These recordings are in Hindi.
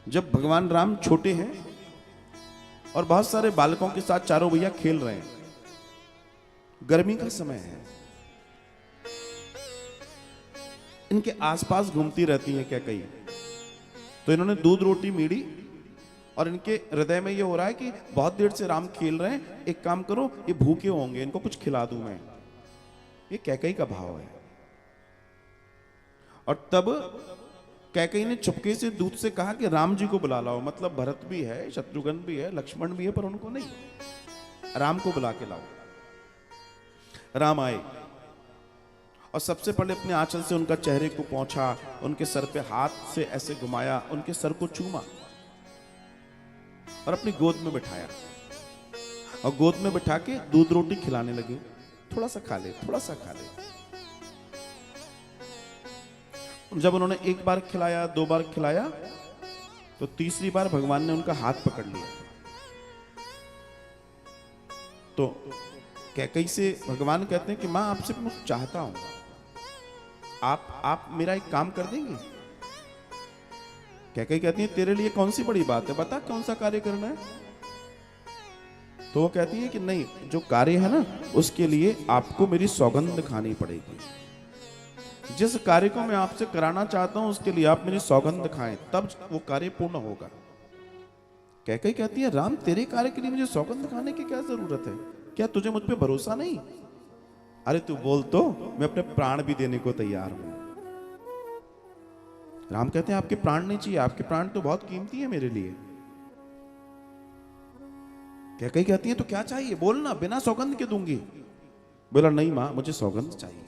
जब भगवान राम छोटे हैं और बहुत सारे बालकों के साथ चारों भैया खेल रहे हैं, गर्मी का समय है, इनके आसपास घूमती रहती है कैकई। तो इन्होंने दूध रोटी मीड़ी और इनके हृदय में ये हो रहा है कि बहुत देर से राम खेल रहे हैं, एक काम करो, ये भूखे होंगे, इनको कुछ खिला दूं मैं। ये कैकई का भाव है। और तब कैकई ने चुपके से दूत से कहा कि राम जी को बुला लाओ। मतलब भरत भी है, शत्रुघ्न भी है, लक्ष्मण भी है, पर उनको नहीं, राम को बुला के लाओ। राम आए और सबसे पहले अपने आंचल से उनका चेहरे को पोंछा, उनके सर पे हाथ से ऐसे घुमाया, उनके सर को चूमा और अपनी गोद में बिठाया और गोद में बिठा के दूध रोटी खिलाने लगे। थोड़ा सा खा ले, थोड़ा सा खा ले। जब उन्होंने एक बार खिलाया, दो बार खिलाया, तो तीसरी बार भगवान ने उनका हाथ पकड़ लिया। तो कैकई से भगवान कहते हैं कि मां आपसे कुछ चाहता हूं, आप मेरा एक काम कर देंगे? कैकई कहती है तेरे लिए कौन सी बड़ी बात है, बता कौन सा कार्य करना है। तो वो कहती है कि नहीं, जो कार्य है ना उसके लिए आपको मेरी सौगंध खानी पड़ेगी। जिस कार्य को मैं आपसे कराना चाहता हूं उसके लिए आप मेरी सौगंध खाएं, तब वो कार्य पूर्ण होगा। कैकई कहती है राम तेरे कार्य के लिए मुझे सौगंध खाने की क्या जरूरत है? क्या तुझे मुझ पे भरोसा नहीं? अरे तू बोल तो मैं अपने प्राण भी देने को तैयार हूं। राम कहते हैं आपके प्राण नहीं चाहिए, आपके प्राण तो बहुत कीमती है मेरे लिए। कैकई कहती है तो क्या चाहिए, बोलना, बिना सौगंध के दूंगी। बोला नहीं मां, मुझे सौगंध चाहिए।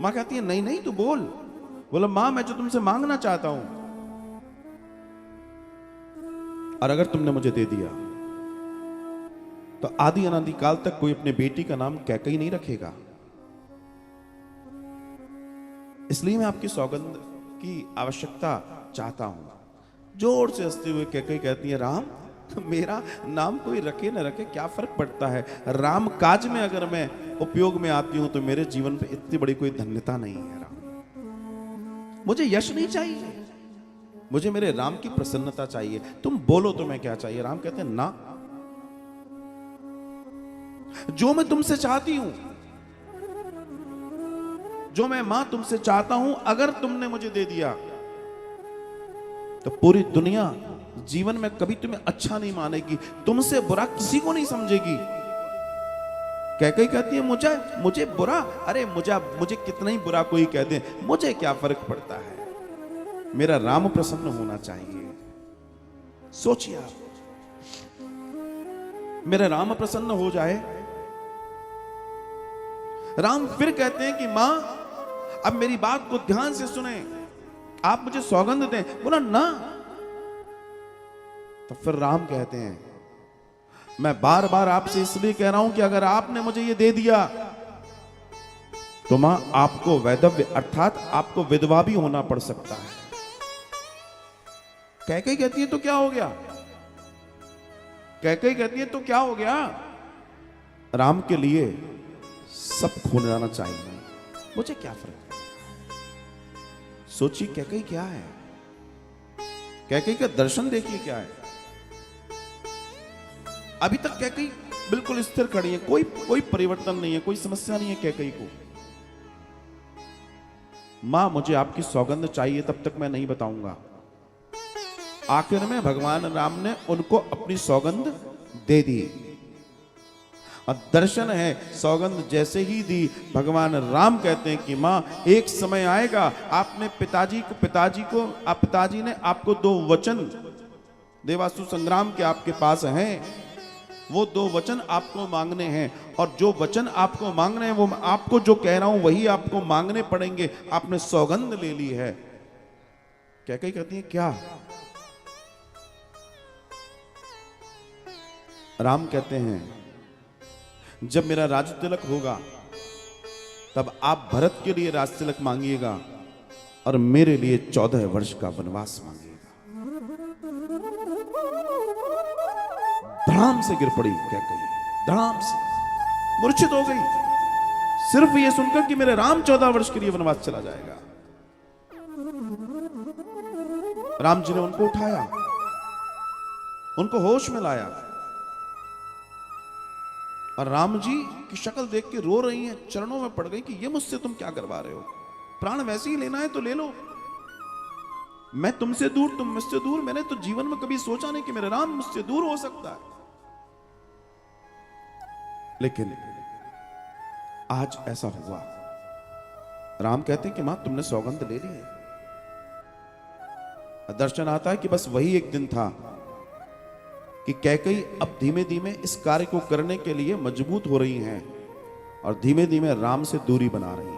मां कहती है नहीं नहीं तू बोल। बोला मां मैं जो तुमसे मांगना चाहता हूं, और अगर तुमने मुझे दे दिया तो आदि अनादि काल तक कोई अपने बेटी का नाम कैकई नहीं रखेगा। इसलिए मैं आपकी सौगंध की आवश्यकता चाहता हूं। जोर से हंसते हुए कैकई कहती है राम मेरा नाम कोई रखे न रखे क्या फर्क पड़ता है, राम काज में अगर मैं उपयोग में आती हूं तो मेरे जीवन पे इतनी बड़ी कोई धन्यता नहीं है। राम मुझे यश नहीं चाहिए, मुझे मेरे राम की प्रसन्नता चाहिए। तुम बोलो तुम्हें क्या चाहिए? राम कहते हैं ना, जो मैं तुमसे चाहती हूं, जो मैं मां तुमसे चाहता हूं, अगर तुमने मुझे दे दिया तो पूरी दुनिया जीवन में कभी तुम्हें अच्छा नहीं मानेगी, तुमसे बुरा किसी को नहीं समझेगी। कैकई कहती है मुझे बुरा, अरे मुझे कितना ही बुरा कोई कह दे, मुझे क्या फर्क पड़ता है, मेरा राम प्रसन्न होना चाहिए। सोचिए आप, मेरा राम प्रसन्न हो जाए। राम फिर कहते हैं कि मां अब मेरी बात को ध्यान से सुने, आप मुझे सौगंध दें। बोला ना। तो फिर राम कहते हैं मैं बार बार आपसे इसलिए कह रहा हूं कि अगर आपने मुझे ये दे दिया तो मां आपको वैधव्य अर्थात आपको विधवा भी होना पड़ सकता है। कैकई कहती है तो क्या हो गया? कैकई कहती है तो क्या हो गया? राम के लिए सब खो जाना चाहिए, मुझे क्या फर्क है। सोचिए कैकई क्या है, कैकई का दर्शन देखिए क्या है। अभी तक कैकई बिल्कुल स्थिर खड़ी है, कोई परिवर्तन नहीं है, कोई समस्या नहीं है कैकई को। मां मुझे आपकी सौगंध चाहिए, तब तक मैं नहीं बताऊंगा। आखिर में भगवान राम ने उनको अपनी सौगंध दे दी और दर्शन है, सौगंध जैसे ही दी, भगवान राम कहते हैं कि मां एक समय आएगा, आपने पिताजी ने आपको दो वचन देवासुर संग्राम के आपके पास हैं, वो दो वचन आपको मांगने हैं, और जो वचन आपको मांगने हैं वो आपको जो कह रहा हूं वही आपको मांगने पड़ेंगे। आपने सौगंध ले ली है। कैकई कहती है क्या? राम कहते हैं जब मेरा राज तिलक होगा तब आप भरत के लिए राज तिलक मांगिएगा और मेरे लिए 14 वर्ष का वनवास मांगिएगा। धड़ाम से गिर पड़ी कैकई, धड़ाम से मूर्छित हो गई, सिर्फ ये सुनकर कि मेरे राम 14 वर्ष के लिए वनवास चला जाएगा। राम जी ने उनको उठाया, उनको होश में लाया, और राम जी की शक्ल देख के रो रही हैं, चरणों में पड़ गई कि ये मुझसे तुम क्या करवा रहे हो, प्राण वैसे ही लेना है तो ले लो, मैं तुमसे दूर तुम मुझसे दूर, मैंने तो जीवन में कभी सोचा नहीं कि मेरा राम मुझसे दूर हो सकता है। लेकिन आज ऐसा हुआ। राम कहते हैं कि मां तुमने सौगंध ले ली है। दर्शन आता है कि बस वही एक दिन था कि कैकेयी अब धीमे धीमे इस कार्य को करने के लिए मजबूत हो रही हैं और धीमे धीमे राम से दूरी बना रही हैं,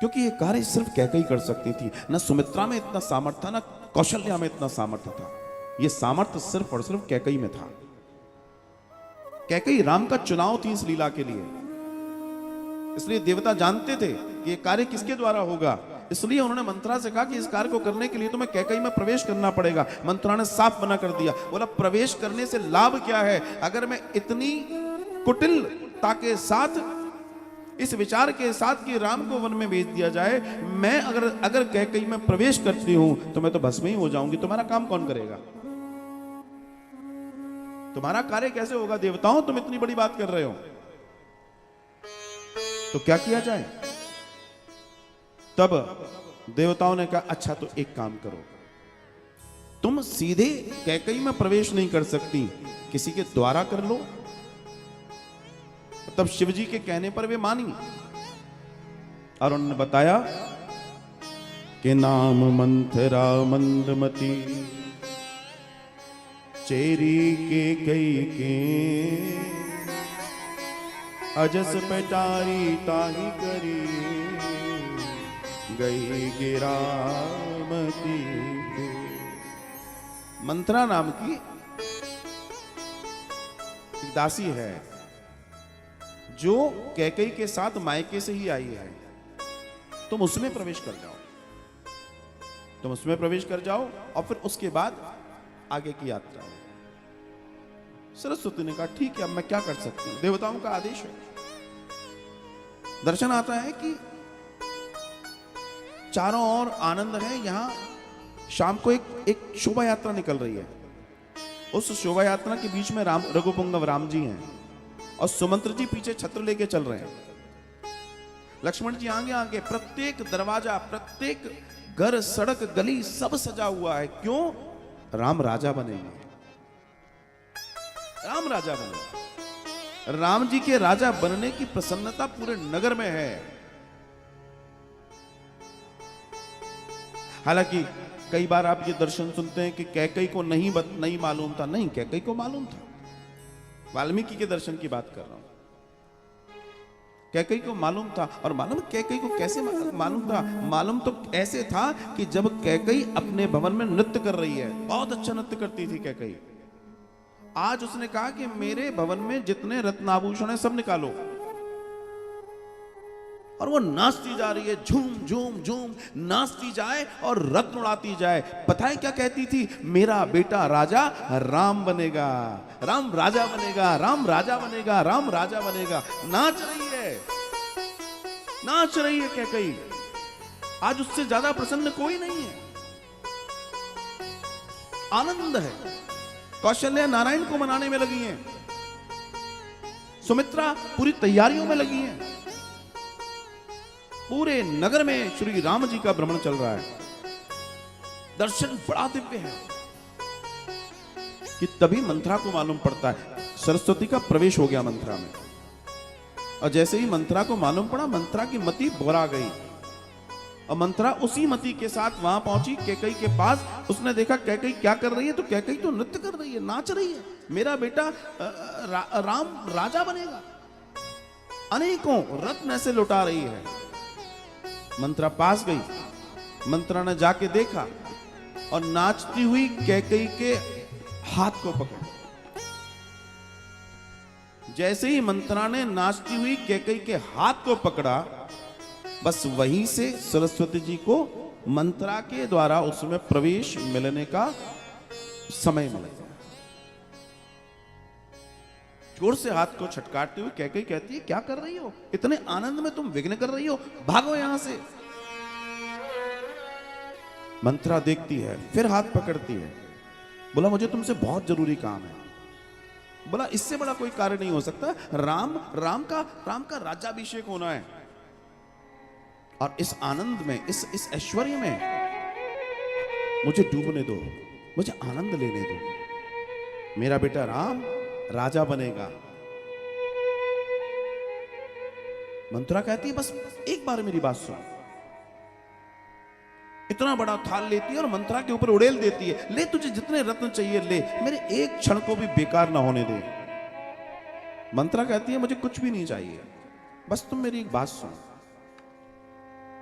क्योंकि यह कार्य सिर्फ कैकेयी कर सकती थी। न सुमित्रा में इतना सामर्थ्य था, न कौशल्या में इतना सामर्थ्य था। यह सामर्थ्य सिर्फ और सिर्फ कैकेयी में था। कैकेयी राम का चुनाव थी इस लीला के लिए, इसलिए देवता जानते थे कि यह कार्य किसके द्वारा होगा, इसलिए उन्होंने मंत्रा से कहा कि इस कार्य को करने के लिए तुम्हें कैकेयी में प्रवेश करना पड़ेगा। मंत्रा ने साफ मना कर दिया, बोला प्रवेश करने से लाभ क्या है, अगर मैं इतनी कुटिलता के साथ, इस विचार के साथ कि राम को वन में भेज दिया जाए, मैं अगर कैकेयी में प्रवेश करती हूं तो मैं तो भस्म ही हो जाऊंगी, तुम्हारा काम कौन करेगा, तुम्हारा कार्य कैसे होगा देवताओं, तुम इतनी बड़ी बात कर रहे हो, तो क्या किया जाए। तब देवताओं ने कहा अच्छा तो एक काम करो, तुम सीधे कैकेयी में प्रवेश नहीं कर सकती, किसी के द्वारा कर लो। तब शिवजी के कहने पर वे मानी और उन्होंने बताया कि नाम मंथरा मंदमती चेरी के कई के अजस पेटारी ताही करी गई गिरामती। मंत्रा नाम की एक दासी है जो कैकेयी के साथ मायके से ही आई है, तुम उसमें प्रवेश कर जाओ, तुम उसमें प्रवेश कर जाओ और फिर उसके बाद आगे की यात्रा। सरस्वती ने कहा ठीक है, अब मैं क्या कर सकती हूं, देवताओं का आदेश है। दर्शन आता है कि चारों ओर आनंद है। यहां शाम को एक शोभा यात्रा निकल रही है, उस शोभा यात्रा के बीच में रघुपुंगव राम जी हैं और सुमंत्र जी पीछे छत्र लेके चल रहे हैं, लक्ष्मण जी आगे आगे, प्रत्येक दरवाजा, प्रत्येक घर, सड़क, गली सब सजा हुआ है। क्यों? राम राजा बनेंगे, राम राजा बनेंगे। राम जी के राजा बनने की प्रसन्नता पूरे नगर में है। हालांकि कई बार आप ये दर्शन सुनते हैं कि कैकेयी को नहीं मालूम था। नहीं, कैकेयी को मालूम था। वाल्मीकि के दर्शन की बात कर रहा हूं। कैकेयी को मालूम था, और मालूम कैकेयी को कैसे मालूम था? मालूम तो ऐसे था कि जब कैकेयी अपने भवन में नृत्य कर रही है, बहुत अच्छा नृत्य करती थी कैकेयी, आज उसने कहा कि मेरे भवन में जितने रत्नाभूषण है सब निकालो, और वो नाचती जा रही है, झूम झूम झूम नाचती जाए और रत्न उड़ाती जाए। पता है क्या कहती थी? मेरा बेटा राजा राम बनेगा, राम राजा बनेगा, राम राजा बनेगा, राम राजा बनेगा। नाच रही है, नाच रही है कैकेयी। आज उससे ज्यादा प्रसन्न कोई नहीं है, आनंद है। कौशल्या नारायण को मनाने में लगी हैं, सुमित्रा पूरी तैयारियों में लगी हैं, पूरे नगर में श्री राम जी का भ्रमण चल रहा है। दर्शन बड़ा दिव्य है कि तभी मंथरा को मालूम पड़ता है सरस्वती का प्रवेश हो गया मंथरा में, और जैसे ही मंथरा को मालूम पड़ा, मंथरा की मति बोरा गई, और मंथरा उसी मति के साथ वहां पहुंची कैकेयी के पास। उसने देखा कैकेयी क्या कर रही है, तो कैकेयी तो नृत्य कर रही है, नाच रही है, मेरा बेटा राम राजा बनेगा, अनेकों रत्न ऐसे लुटा रही है। मंथरा पास गई, मंथरा ने जाके देखा और नाचती हुई कैकेयी के हाथ को पकड़ा। जैसे ही मंथरा ने नाचती हुई कैकेयी के हाथ को पकड़ा, बस वहीं से सरस्वती जी को मंथरा के द्वारा उसमें प्रवेश मिलने का समय मिल गया। जोर से हाथ को छटकारते हुए कैकेयी कहती है, क्या कर रही हो? इतने आनंद में तुम विघ्न कर रही हो, भागो यहां से। मंत्रा देखती है, फिर हाथ पकड़ती है। बोला मुझे तुमसे बहुत जरूरी काम है। बोला इससे बड़ा कोई कार्य नहीं हो सकता, राम का राज्याभिषेक होना है, और इस आनंद में, इस ऐश्वर्य में मुझे डूबने दो, मुझे आनंद लेने दो। मेरा बेटा राम राजा बनेगा। मंत्रा कहती है बस एक बार मेरी बात सुन। इतना बड़ा थाल लेती है और मंत्रा के ऊपर उड़ेल देती है, ले तुझे जितने रत्न चाहिए ले, मेरे एक क्षण को भी बेकार ना होने दे। मंत्रा कहती है मुझे कुछ भी नहीं चाहिए, बस तुम मेरी एक बात सुन।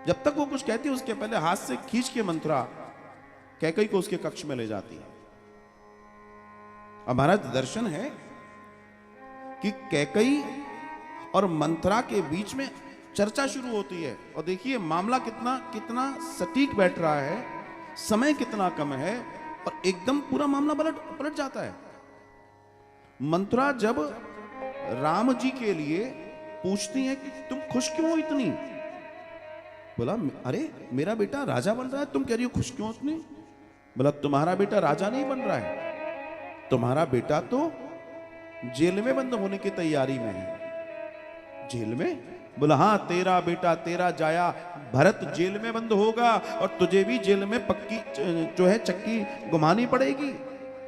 जब तक वो कुछ कहती है उसके पहले हाथ से खींच के मंत्रा कैकई को उसके कक्ष में ले जाती है। हमारा दर्शन है कि कैकई और मंत्रा के बीच में चर्चा शुरू होती है, और देखिए मामला कितना सटीक बैठ रहा है, समय कितना कम है, और एकदम पूरा मामला पलट जाता है। मंत्रा जब राम जी के लिए पूछती है कि तुम खुश क्यों हो इतनी, बोला अरे मेरा बेटा राजा बन रहा है, तुम कह रही हो खुश क्यों इतनी। बोला तुम्हारा बेटा राजा नहीं बन रहा है, तुम्हारा बेटा तो जेल में बंद होने की तैयारी में है। जेल में? बोला हाँ, तेरा बेटा, तेरा जाया भरत जेल में बंद होगा, और तुझे भी जेल में पक्की जो है चक्की घुमानी पड़ेगी,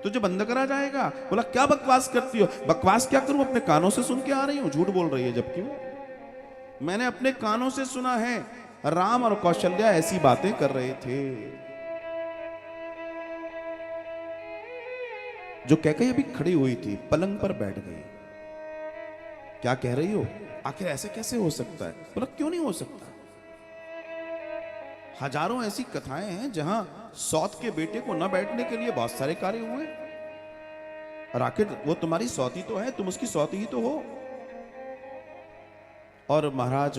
तुझे बंद करा जाएगा। बोला क्या बकवास करती हो। बकवास क्या करूं, अपने कानों से सुन के आ रही हूं। झूठ बोल रही है, जबकि मैंने अपने कानों से सुना है राम और कौशल्या ऐसी बातें कर रहे थे। जो कैकई अभी खड़ी हुई थी, पलंग पर बैठ गई। क्या कह रही हो, आखिर ऐसे कैसे हो सकता है। बोला क्यों नहीं हो सकता, हजारों ऐसी कथाएं हैं जहां सौत के बेटे को न बैठने के लिए बहुत सारे कार्य हुए, और आखिर वो तुम्हारी सौती तो है, तुम उसकी सौती ही तो हो। और महाराज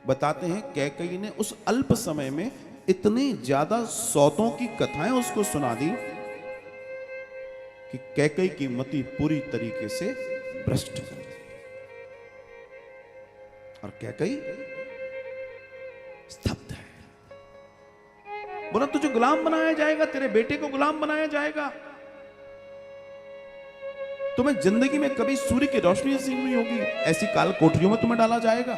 बताते हैं कैकई ने उस अल्प समय में इतनी ज्यादा सौतों की कथाएं उसको सुना दी कि कैकई की मति पूरी तरीके से भ्रष्ट हो गई, और कैकई स्तब्ध है। बोला तुझे गुलाम बनाया जाएगा, तेरे बेटे को गुलाम बनाया जाएगा, तुम्हें जिंदगी में कभी सूर्य की रोशनी नसीब नहीं होगी, ऐसी काल कोठरियों में तुम्हें डाला जाएगा।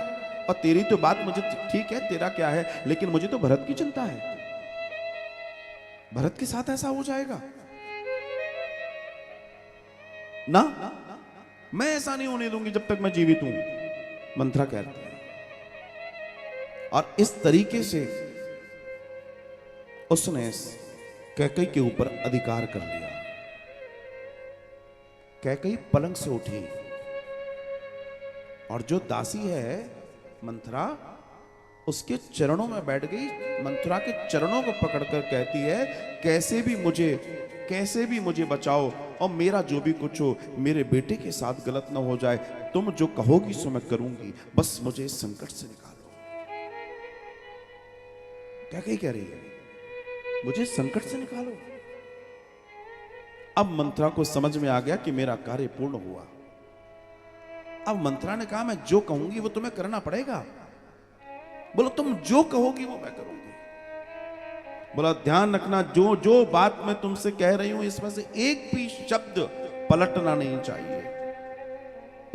और तेरी तो बात मुझे ठीक है, तेरा क्या है, लेकिन मुझे तो भरत की चिंता है, भरत के साथ ऐसा हो जाएगा ना, मैं ऐसा नहीं होने दूंगी जब तक मैं जीवित हूं, मंत्रा कहती है। और इस तरीके से उसने कैकई के ऊपर अधिकार कर लिया। कैकई पलंग से उठी, और जो दासी है मंत्रा, उसके चरणों में बैठ गई। मंत्रा के चरणों को पकड़कर कहती है कैसे भी मुझे बचाओ, और मेरा जो भी कुछ हो, मेरे बेटे के साथ गलत ना हो जाए, तुम जो कहोगी सो मैं करूंगी, बस मुझे इस संकट से निकालो। क्या कह रही है, मुझे संकट से निकालो। अब मंत्रा को समझ में आ गया कि मेरा कार्य पूर्ण हुआ। अब मंत्रा ने कहा मैं जो कहूंगी वो तुम्हें करना पड़ेगा। बोलो तुम जो कहोगी वो मैं करूंगी। बोला ध्यान रखना, जो बात मैं तुमसे कह रही हूं इसमें से एक भी शब्द पलटना नहीं चाहिए,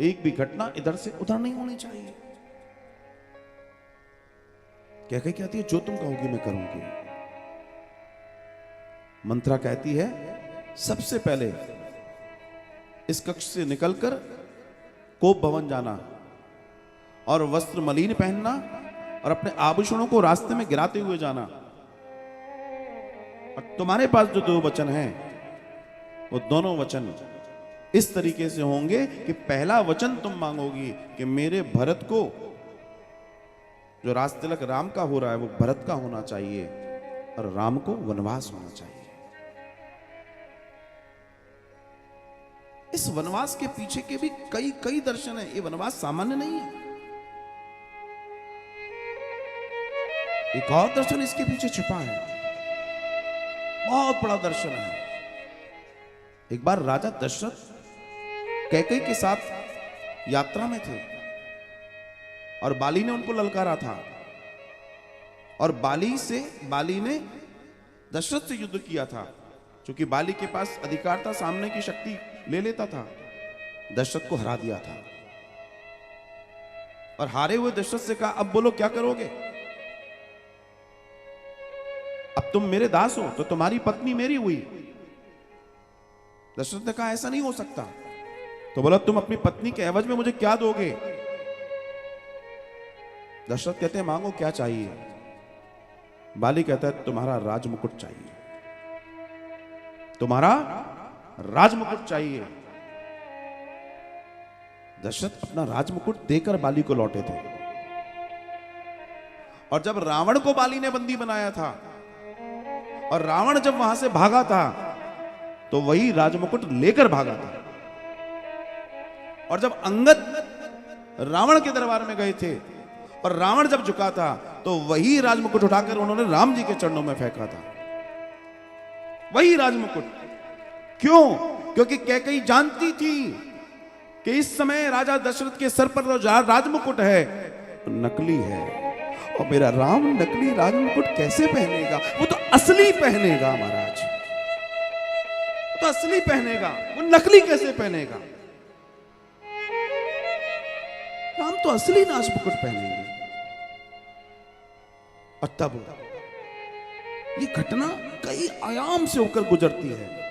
एक भी घटना इधर से उधर नहीं होनी चाहिए। क्या कहती है, जो तुम कहोगी मैं करूंगी। मंत्रा कहती है सबसे पहले इस कक्ष से निकलकर कोप भवन जाना, और वस्त्र मलिन पहनना, और अपने आभूषणों को रास्ते में गिराते हुए जाना। और तुम्हारे पास जो 2 वचन हैं, वो दोनों वचन इस तरीके से होंगे कि पहला वचन तुम मांगोगी कि मेरे भरत को, जो राज तिलक राम का हो रहा है वो भरत का होना चाहिए, और राम को वनवास होना चाहिए। इस वनवास के पीछे के भी कई दर्शन है। ये वनवास सामान्य नहीं है, एक और दर्शन इसके पीछे छिपा है, बहुत बड़ा दर्शन है। एक बार राजा दशरथ कैकई के साथ यात्रा में थे, और बाली ने उनको ललकारा था, और बाली ने दशरथ से युद्ध किया था, क्योंकि बाली के पास अधिकार था, सामने की शक्ति ले लेता था, दशरथ को हरा दिया था। और हारे हुए दशरथ से कहा अब बोलो क्या करोगे, अब तुम मेरे दास हो तो तुम्हारी पत्नी मेरी हुई। दशरथ ने कहा ऐसा नहीं हो सकता। तो बोला तुम अपनी पत्नी के एवज में मुझे क्या दोगे। दशरथ कहते हैं मांगो क्या चाहिए। बाली कहता है तुम्हारा राजमुकुट चाहिए, तुम्हारा राजमुकुट चाहिए। दशरथ अपना राजमुकुट देकर बाली को लौटे थे। और जब रावण को बाली ने बंदी बनाया था और रावण जब वहां से भागा था तो वही राजमुकुट लेकर भागा था। और जब अंगद रावण के दरबार में गए थे और रावण जब झुका था तो वही राजमुकुट उठाकर उन्होंने राम जी के चरणों में फेंका था, वही राजमुकुट। क्यों? क्योंकि कैकेयी जानती थी कि इस समय राजा दशरथ के सर पर राजमुकुट है नकली है, और मेरा राम नकली राजमुकुट कैसे पहनेगा, वो तो असली पहनेगा महाराज, तो असली पहनेगा, वो नकली कैसे पहनेगा। राम तो असली राजमुकुट पहनेंगे। और तब ये घटना कई आयाम से होकर गुजरती है।